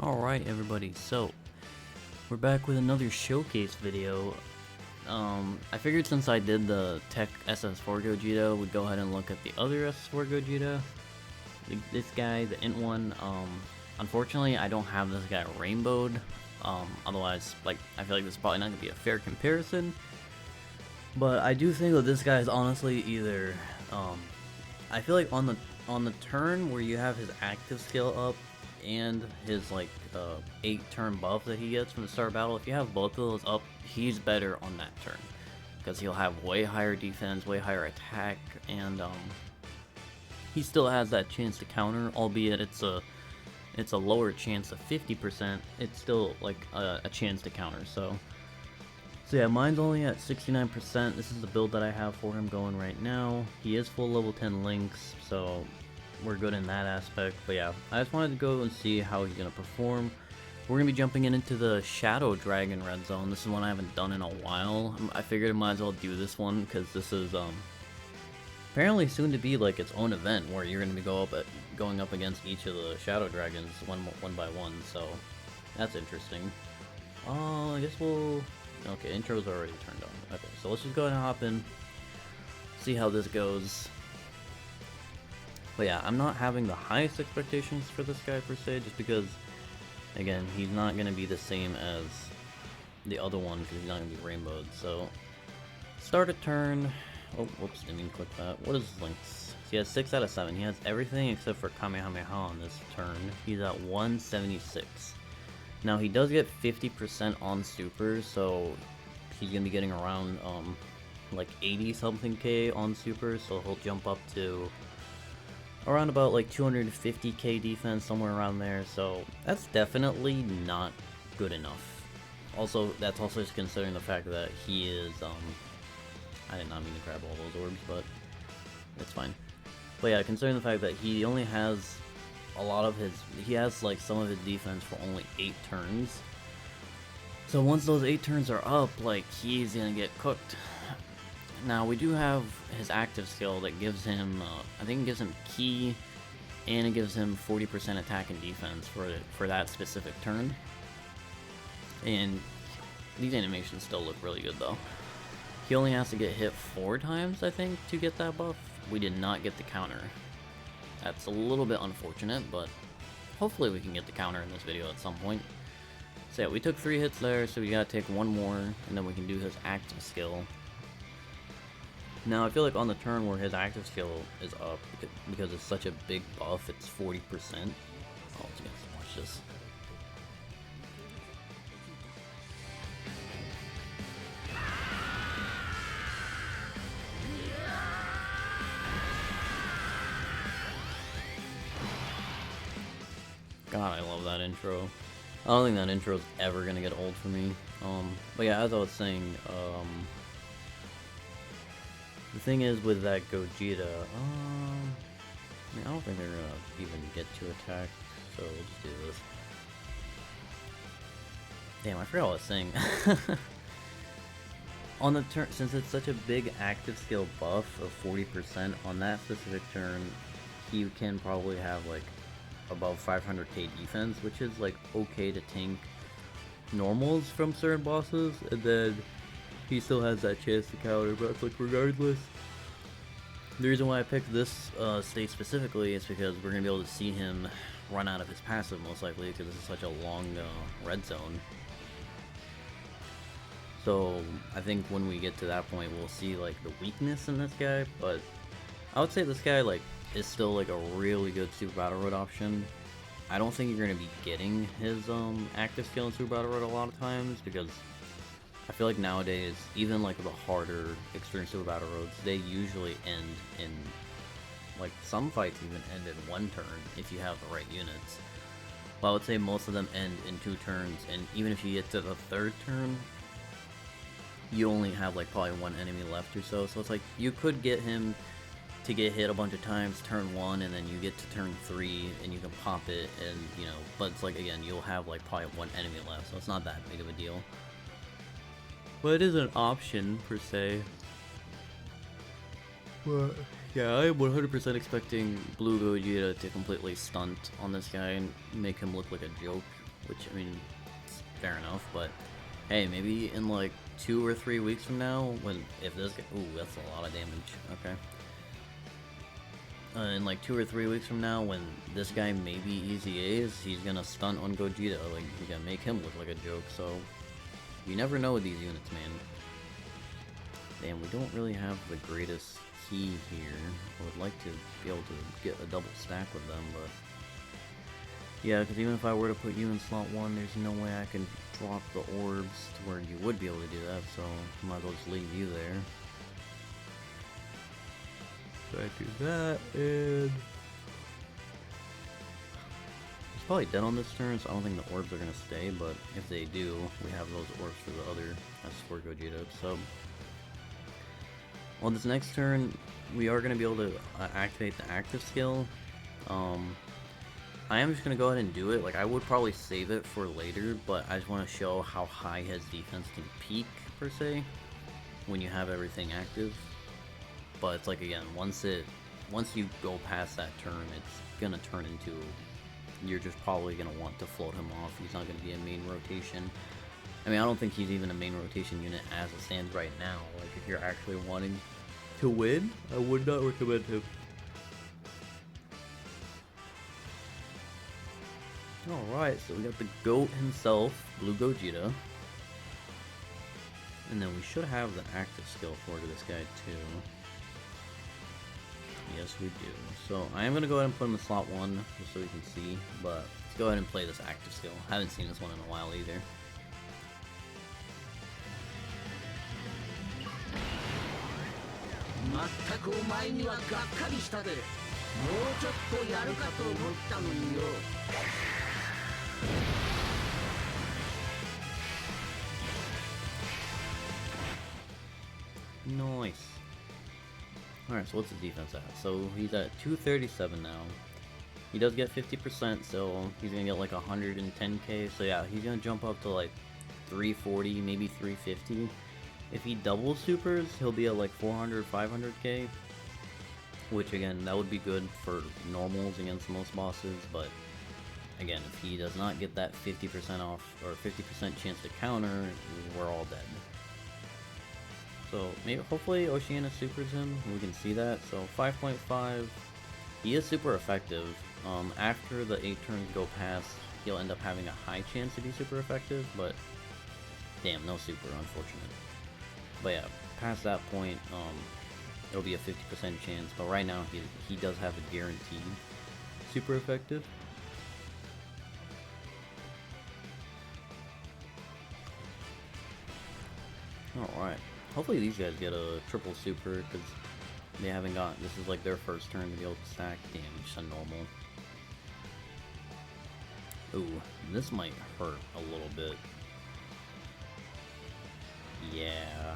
Alright everybody, so we're back with another showcase video. I figured since I did the Tech SS4 Gogeta, we'd go ahead and look at the other SS4 Gogeta. This guy, the Int one, unfortunately I don't have this guy rainbowed. Otherwise, I feel like this is probably not going to be a fair comparison. But I do think that this guy is honestly either, I feel like on the turn where you have his active skill up, and his 8-turn buff that he gets from the start of battle, if you have both of those up, he's better on that turn because he'll have way higher defense, way higher attack, and he still has that chance to counter, albeit it's a lower chance of 50%. It's still like a chance to counter. So yeah, mine's only at 69%. This is the build that I have for him going right now. He is full level 10 links, so we're good in that aspect. But yeah, I just wanted to go and see how he's gonna perform. We're gonna be jumping into the Shadow Dragon Red Zone. This is one I haven't done in a while. I figured I might as well do this one because this is apparently soon to be like its own event where you're gonna be going up against each of the Shadow Dragons one by one. So that's interesting. I guess we'll. Okay, intro's already turned on. Okay, so let's just go ahead and hop in, see how this goes. But yeah, I'm not having the highest expectations for this guy per se, just because, again, he's not going to be the same as the other one because he's not going to be rainbowed. So, start a turn. Oh, whoops, didn't mean to click that. What is his links? He has 6 out of 7. He has everything except for Kamehameha on this turn. He's at 176. Now, he does get 50% on super, so he's going to be getting around, like 80-something K on super, so he'll jump up to around about like 250k defense, somewhere around there, so that's definitely not good enough. Also, that's also just considering the fact that he is, I did not mean to grab all those orbs, but it's fine. But yeah, considering the fact that he only has he has like some of his defense for only 8 turns. So once those 8 turns are up, like, he's gonna get cooked. Now, we do have his active skill that gives him, I think it gives him Ki, and it gives him 40% attack and defense for that specific turn. And these animations still look really good, though. He only has to get hit 4 times, I think, to get that buff. We did not get the counter. That's a little bit unfortunate, but hopefully we can get the counter in this video at some point. So yeah, we took 3 hits there, so we gotta take 1 more, and then we can do his active skill. Now, I feel like on the turn where his active skill is up, because it's such a big buff, it's 40%. Oh, let's watch this. God, I love that intro. I don't think that intro is ever gonna get old for me. But yeah, as I was saying, the thing is with that Gogeta, I don't think they're gonna even get to attack, so we'll just do this. Damn, I forgot what I was saying. On the turn, since it's such a big active skill buff of 40% on that specific turn, he can probably have like above 500k defense, which is like okay to tank normals from certain bosses, and then he still has that chance to counter, but it's like regardless. The reason why I picked this stage specifically is because we're going to be able to see him run out of his passive most likely, because this is such a long red zone. So I think when we get to that point we'll see like the weakness in this guy, but I would say this guy is still like a really good Super Battle Road option. I don't think you're going to be getting his active skill in Super Battle Road a lot of times, because I feel like nowadays, even like the harder extreme Super Battle Roads, they usually end in, like, some fights even end in 1 turn if you have the right units. But I would say most of them end in 2 turns, and even if you get to the 3rd turn, you only have like probably 1 enemy left or so. So it's like you could get him to get hit a bunch of times turn 1, and then you get to turn 3 and you can pop it, and you know, but it's like, again, you'll have like probably 1 enemy left, so it's not that big of a deal. But it is an option, per se. But yeah, I am 100% expecting Blue Gogeta to completely stunt on this guy and make him look like a joke. which, I mean, it's fair enough, but hey, maybe in like 2 or 3 weeks from now, if this guy, ooh, that's a lot of damage, okay. In like 2 or 3 weeks from now, when this guy maybe easy A's, he's gonna stunt on Gogeta, like, he's gonna make him look like a joke, so you never know with these units, man. Damn, we don't really have the greatest key here. I would like to be able to get a double stack with them, but yeah, because even if I were to put you in slot 1, there's no way I can drop the orbs to where you would be able to do that, so I might as well just leave you there. So I do that, and he's probably dead on this turn, so I don't think the orbs are going to stay, but if they do, we have those orbs for the other S4 Gogeta, so on this next turn, we are going to be able to activate the active skill. I am just going to go ahead and do it. Like, I would probably save it for later, but I just want to show how high his defense can peak, per se, when you have everything active. But it's like, again, once you go past that turn, it's going to turn into, you're just probably going to want to float him off. He's not going to be a main rotation. I mean, I don't think he's even a main rotation unit as it stands right now. Like, if you're actually wanting to win, I would not recommend him. Alright, so we got the GOAT himself, Blue Gogeta. And then we should have the active skill for this guy too. Yes, we do. So I am going to go ahead and put him in slot 1, just so we can see. But let's go ahead and play this active skill. I haven't seen this one in a while either. Nice. Alright, so what's his defense at? So he's at 237 now. He does get 50%, so he's gonna get like 110k. So yeah, he's gonna jump up to like 340, maybe 350. If he double supers, he'll be at like 400, 500k. Which again, that would be good for normals against most bosses, but again, if he does not get that 50% off, or 50% chance to counter, we're all dead. So maybe, hopefully Oceana supers him, we can see that. So 5.5, he is super effective. After the 8 turns go past, he'll end up having a high chance to be super effective, but damn, no super, unfortunate. But yeah, past that point, it'll be a 50% chance, but right now he does have a guaranteed super effective. Alright, hopefully these guys get a triple super, because they haven't got, this is like their first turn to be able to stack damage to normal. Ooh, this might hurt a little bit. Yeah,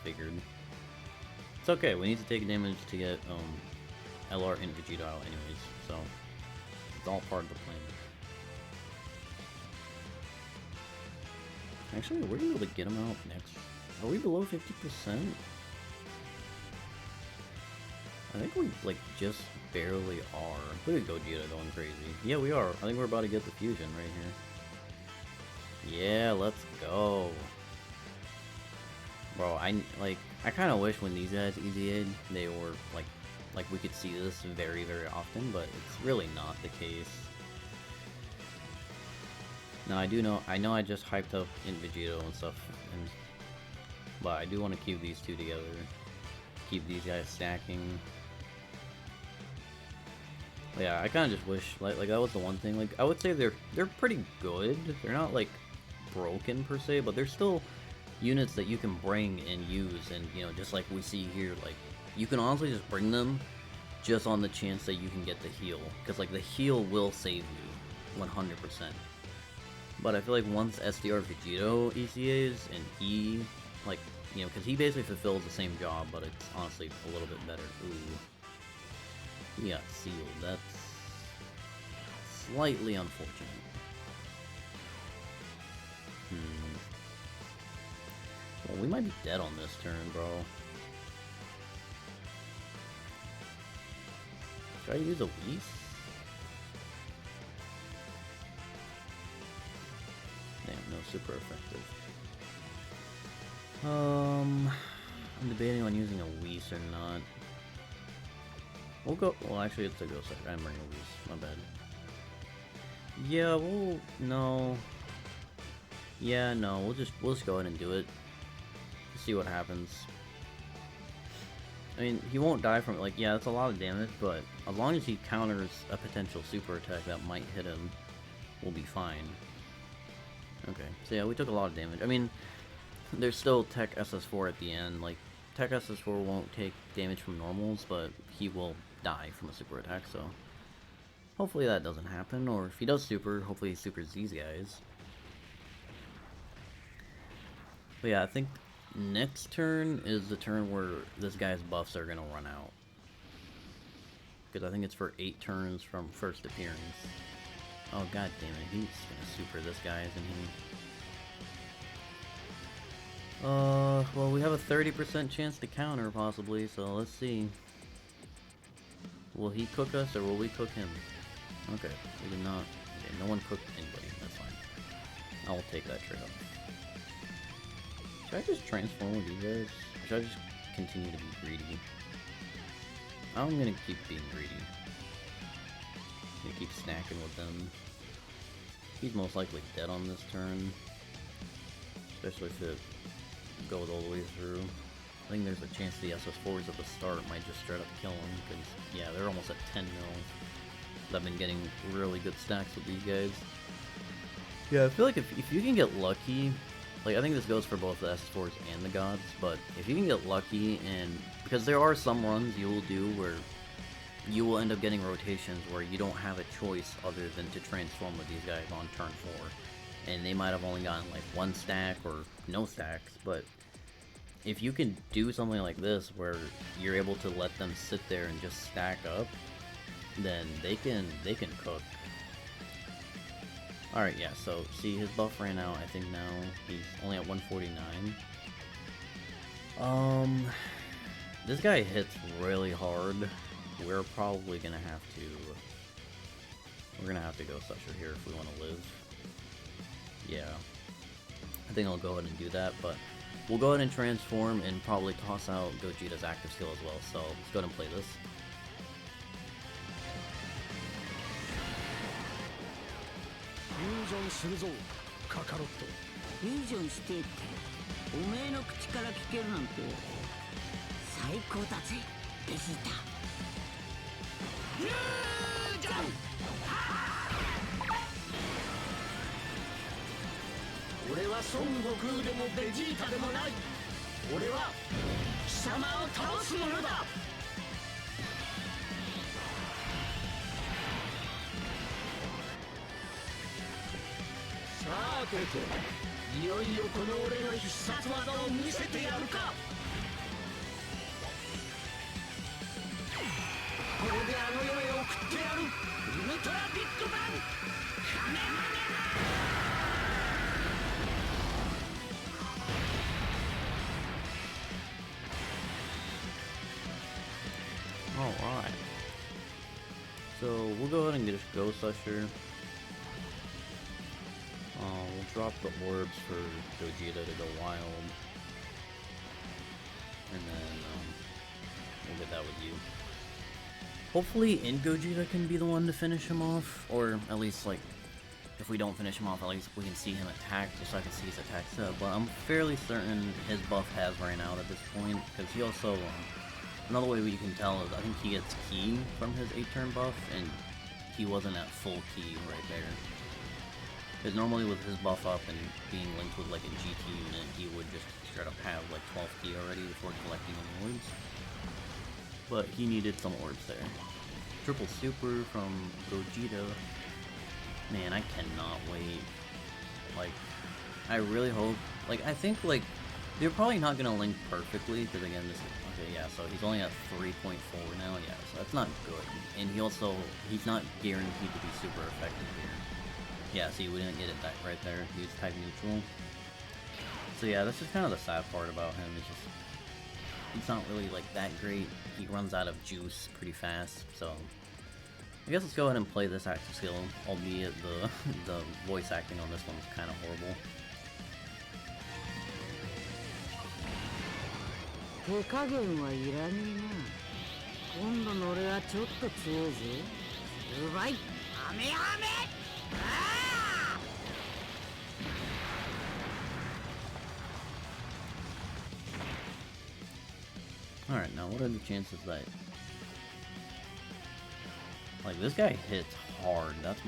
figured. It's okay, we need to take damage to get LR and Vegeta out anyways, so it's all part of the plan. Actually, we're gonna be able to get him out next. Are we below 50%? I think we like just barely are. Look at Gogeta going crazy. Yeah, we are. I think we're about to get the fusion right here. Yeah, let's go. Bro, I kind of wish when these guys easy-a'd, they were like we could see this very, very often, but it's really not the case. Now I know I just hyped up in Vegeta and stuff, but I do want to keep these two together, keep these guys stacking. But yeah, I kind of just wish like that was the one thing. Like I would say they're pretty good. They're not like broken per se, but they're still units that you can bring and use, and you know, just like we see here, like you can honestly just bring them just on the chance that you can get the heal, because like the heal will save you 100%. But I feel like once SDR Vegito ECAs and he, like, you know, because he basically fulfills the same job, but it's honestly a little bit better. Ooh, he got sealed. That's slightly unfortunate. Well, we might be dead on this turn, bro. Should I use a Whis? super effective. I'm debating on using a Whis or not. We'll go. Well, actually, it's a Ghost Sucker. I'm bringing a Whis. My bad. Yeah, no. Yeah, no. We'll just go ahead and do it. See what happens. I mean, he won't die from it. Like, yeah, that's a lot of damage, but as long as he counters a potential super attack that might hit him, we'll be fine. Okay, so yeah, we took a lot of damage. I mean, there's still Tech SS4 at the end. Like, Tech SS4 won't take damage from normals, but he will die from a super attack, so hopefully that doesn't happen. Or if he does super, hopefully he supers these guys. But yeah, I think next turn is the turn where this guy's buffs are gonna run out. Because I think it's for 8 turns from first appearance. Oh god damn it, he's gonna super this guy, isn't he? Well, we have a 30% chance to counter, possibly, so let's see. Will he cook us, or will we cook him? Okay, we did not. Okay, no one cooked anybody, that's fine. I will take that trade-off. Should I just transform with you guys? Or should I just continue to be greedy? I'm gonna keep being greedy. I'm gonna keep snacking with them. He's most likely dead on this turn. Especially if it goes all the way through. I think there's a chance the SS4s at the start might just straight up kill him, because, yeah, they're almost at 10 mil. I've been getting really good stacks with these guys. Yeah, I feel like if you can get lucky, like, I think this goes for both the SS4s and the gods, but if you can get lucky, and because there are some runs you will do where you will end up getting rotations where you don't have a choice other than to transform with these guys on turn 4. And they might have only gotten like 1 stack or no stacks, but if you can do something like this where you're able to let them sit there and just stack up, then they can cook. Alright, yeah, so see, his buff ran out. I think now he's only at 149. This guy hits really hard. We're probably gonna have to go Usher here if we want to live. Yeah, I think I'll go ahead and do that, but we'll go ahead and transform and probably toss out Gogeta's active skill as well, so let's go ahead and play this. Alright. So we'll go ahead and just Ghost Usher. We'll drop the orbs for Gogeta to go wild. And then we'll get that with you. Hopefully Gogeta can be the one to finish him off, or at least like if we don't finish him off, at least we can see him attack, just so I can see his attack set. But I'm fairly certain his buff has ran out at this point, because he also another way you can tell is I think he gets key from his 8-turn buff, and he wasn't at full key right there. Because normally with his buff up and being linked with like a GT unit, he would just straight up have like 12 key already before collecting any orbs. But he needed some orbs there. Triple super from Gogeta. Man, I cannot wait. Like, I really hope, like, I think like they're probably not gonna link perfectly, because again, this is, okay, yeah, so he's only at 3.4 now, yeah, so that's not good. And he's not guaranteed to be super effective here. Yeah, see, we didn't get it that right there. He was type neutral. So yeah, that's just kind of the sad part about him. It's just, he's not really like that great. He runs out of juice pretty fast, so I guess let's go ahead and play this active skill, albeit the voice acting on this one's kind of horrible. 手加減はいらねえな。今度の俺はちょっと強いぜ。うまい。アメアメ。Alright, now what are the chances that... Like, this guy hits hard. That's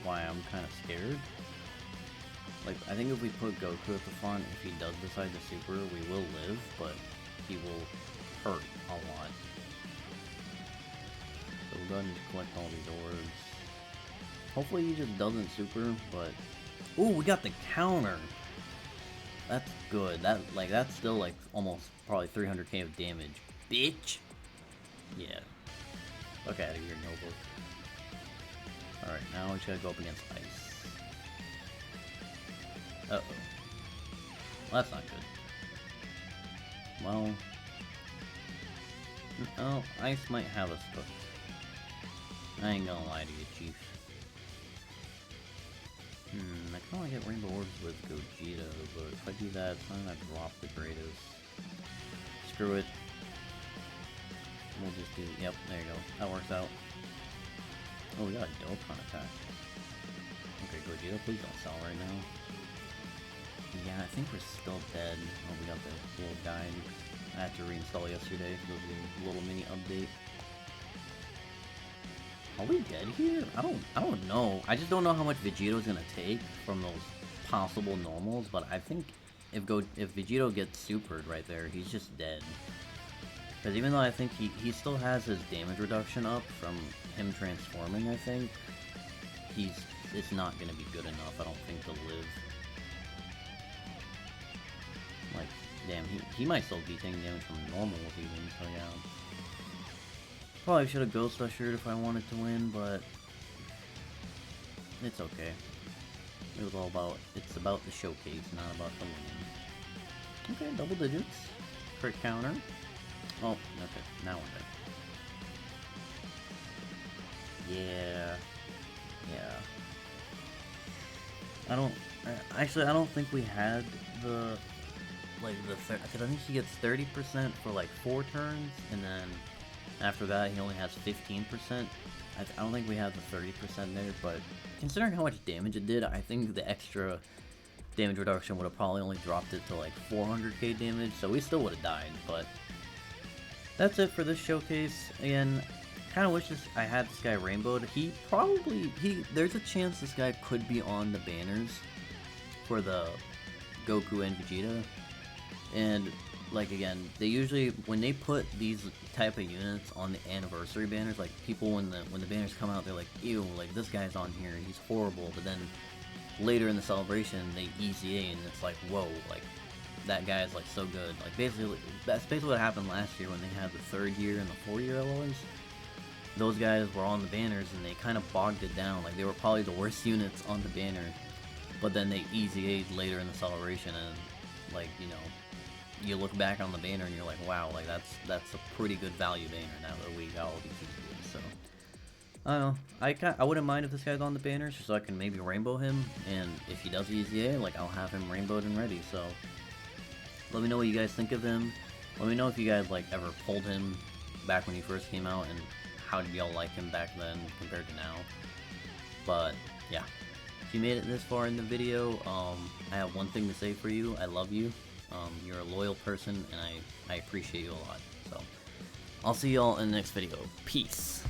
why I'm kind of scared. Like, I think if we put Goku at the front, if he does decide to super, we will live, but he will hurt a lot. So we'll go ahead and collect all these orbs. Hopefully he just doesn't super, but... Ooh, we got the counter! That's good. That's still like almost probably 300k of damage. Bitch! Yeah. Fuck out of here, Noble. Alright, now we gotta go up against Ice. Uh-oh. Well, that's not good. Well... Oh, Ice might have us cooked. I ain't gonna lie to you, Chief. I kinda wanna get Rainbow Orbs with Gogeta, but if I do that, it's not gonna drop the greatest. Screw it. We'll just do... Yep, there you go. That works out. Oh, we got a Dokkan attack. Okay, Gogeta, please don't sell right now. Yeah, I think we're still dead. Oh, we got the little guy I had to reinstall yesterday. It'll be a little mini update. Are we dead here? I don't know. I just don't know how much Vegeto's gonna take from those possible normals, but I think if Vegito gets supered right there, he's just dead. Because even though I think he still has his damage reduction up from him transforming, I think it's not gonna be good enough, I don't think, to live. Like, damn, he might still be taking damage from normals even, so yeah. Probably should have Ghost Ushered if I wanted to win, but it's okay. It was all about, it's about the showcase, not about the win. Okay, double digits. Crit counter. Oh, okay, now we're dead. Yeah. I don't think we had the, because I think he gets 30% for like 4 turns, and then after that he only has 15%. I don't think we have the 30% there, but considering how much damage it did, I think the extra damage reduction would have probably only dropped it to like 400k damage, so we still would have died, but that's it for this showcase. Again, kind of wish I had this guy rainbowed. There's a chance this guy could be on the banners for the Goku and Vegeta. And, like, again, they usually, when they put these type of units on the anniversary banners, like, people, when the banners come out, they're like, ew, like, this guy's on here, he's horrible, but then later in the celebration, they EZA, and it's like, whoa, like, that guy is like so good. Like, basically, that's basically what happened last year when they had the 3rd year and the 4th year LOs. Those guys were on the banners and they kind of bogged it down. Like, they were probably the worst units on the banner, but then they EZA'd later in the celebration, and, like, you know, you look back on the banner and you're like, wow, like, that's a pretty good value banner now that we got all these EZAs. So I don't know. I wouldn't mind if this guy's on the banners, so I can maybe rainbow him, and if he does EZA, like, I'll have him rainbowed and ready. So let me know what you guys think of him. Let me know if you guys, like, ever pulled him back when he first came out, and how did y'all like him back then compared to now. But yeah, if you made it this far in the video, I have one thing to say for you. I love you. You're a loyal person, and I appreciate you a lot. So I'll see y'all in the next video. Peace.